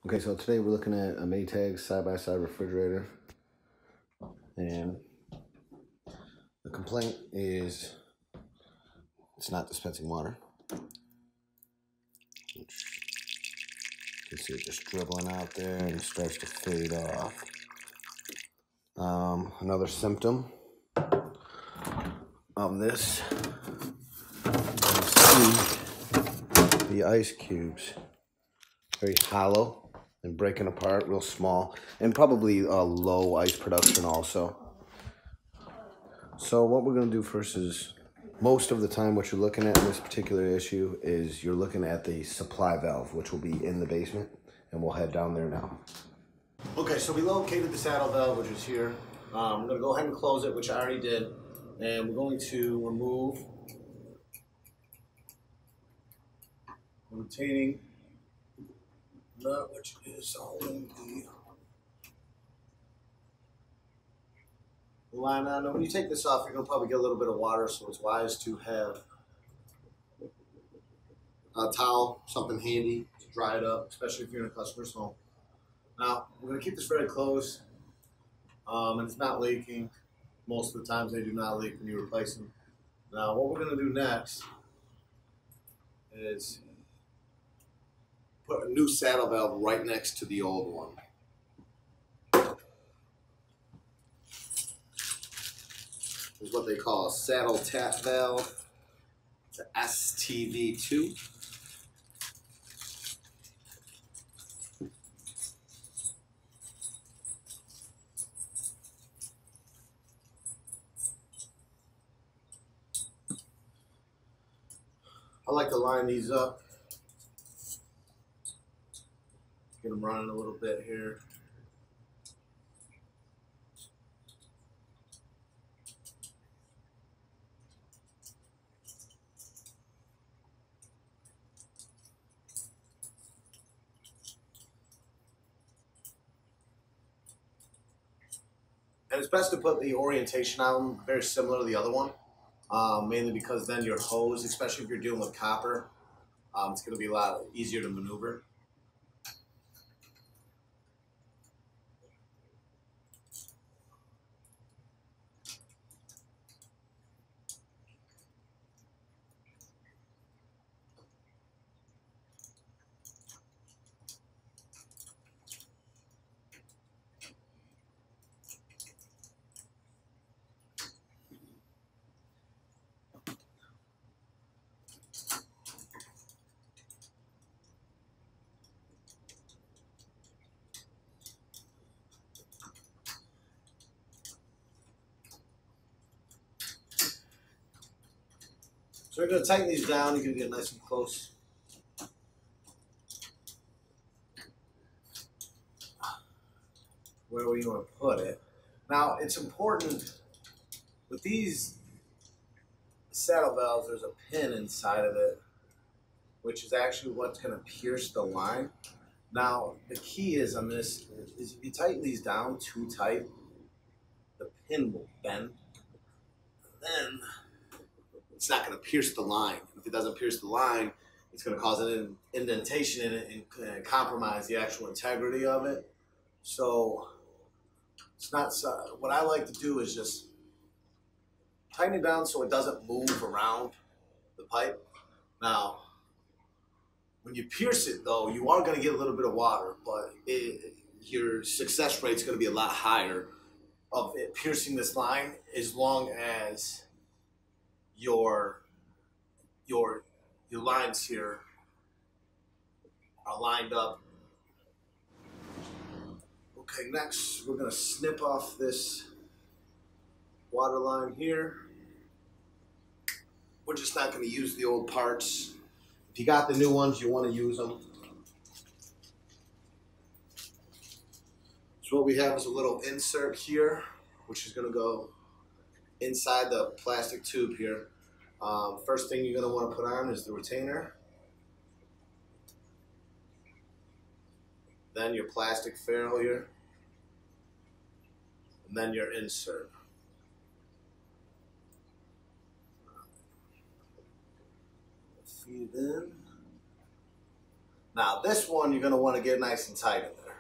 Okay, so today we're looking at a Maytag side-by-side refrigerator, and the complaint is it's not dispensing water. You can see it just dribbling out there and it starts to fade off. Another symptom of this, you see the ice cubes very hollow and breaking apart real small, and probably a low ice production also. So what we're going to do first is, most of the time what you're looking at in this particular issue is you're looking at the supply valve, which will be in the basement, and we'll head down there now. Okay, so we located the saddle valve, which is here. We're going to go ahead and close it, which I already did, and we're going to remove the retaining nut, which is holding the line on. Now, when you take this off, you're going to probably get a little bit of water, so it's wise to have a towel, something handy to dry it up, especially if you're in a customer's home. Now, we're going to keep this very close, and it's not leaking. Most of the times they do not leak when you replace them. Now, what we're going to do next is put a new saddle valve right next to the old one. This is what they call a saddle tap valve. It's an STV2. I like to line these up. Get them running a little bit here. And it's best to put the orientation on very similar to the other one, mainly because then your hose, especially if you're dealing with copper, it's going to be a lot easier to maneuver. So we're going to tighten these down. You're going to get nice and close. Where you want to put it. Now, it's important with these saddle valves, there's a pin inside of it, which is actually what's going to pierce the line. Now, the key is on this is if you tighten these down too tight, the pin will bend. And then it's not going to pierce the line. If it doesn't pierce the line, it's going to cause an indentation in it and compromise the actual integrity of it. So it's not. What I like to do is just tighten it down so it doesn't move around the pipe. Now, when you pierce it, though, you are going to get a little bit of water, but your success rate is going to be a lot higher of it piercing this line, as long as your lines here are lined up. Okay, next we're going to snip off this water line here. We're just not going to use the old parts. If you got the new ones, you want to use them. So what we have is a little insert here, which is going to go inside the plastic tube here. First thing you're going to want to put on is the retainer. Then your plastic ferrule here. And then your insert. Feed it in. Now this one, you're gonna wanna get nice and tight in there.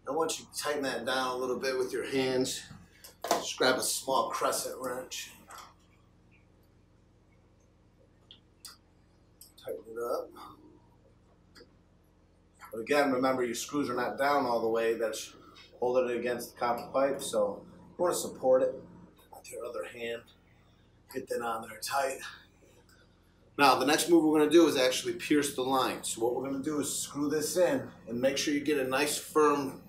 And once you tighten that down a little bit with your hands, just grab a small crescent wrench. Tighten it up. But again, remember your screws are not down all the way. That's holding it against the copper pipe. So you want to support it with your other hand. Get that on there tight. Now the next move we're going to do is actually pierce the line. So what we're going to do is screw this in and make sure you get a nice firm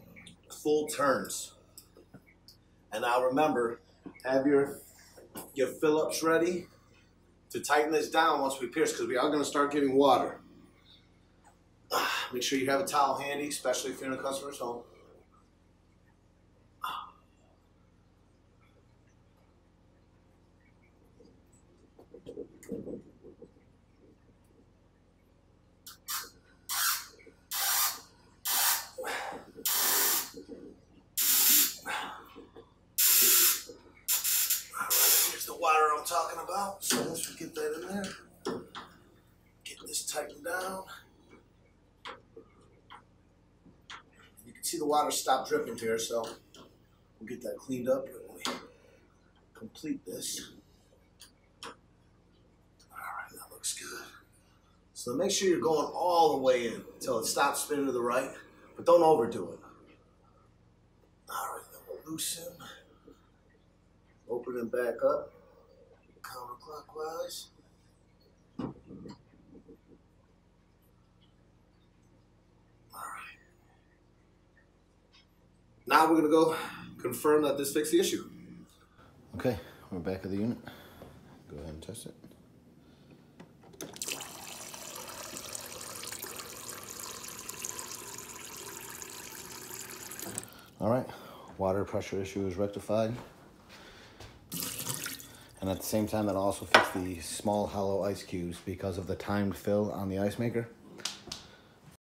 full turns. And now remember, have your Phillips ready to tighten this down once we pierce, because we are going to start getting water. Make sure you have a towel handy, especially if you're in a customer's home. Water I'm talking about. So once we get that in there, get this tightened down. You can see the water stop dripping here, so we'll get that cleaned up when we complete this. Alright, that looks good. So make sure you're going all the way in until it stops spinning to the right, but don't overdo it. Alright, then we'll loosen. Open it back up. Counterclockwise. All right. Now we're going to go confirm that this fixed the issue. Okay, we're back at the unit. Go ahead and test it. All right, water pressure issue is rectified. And at the same time, that also fixed the small hollow ice cubes because of the timed fill on the ice maker.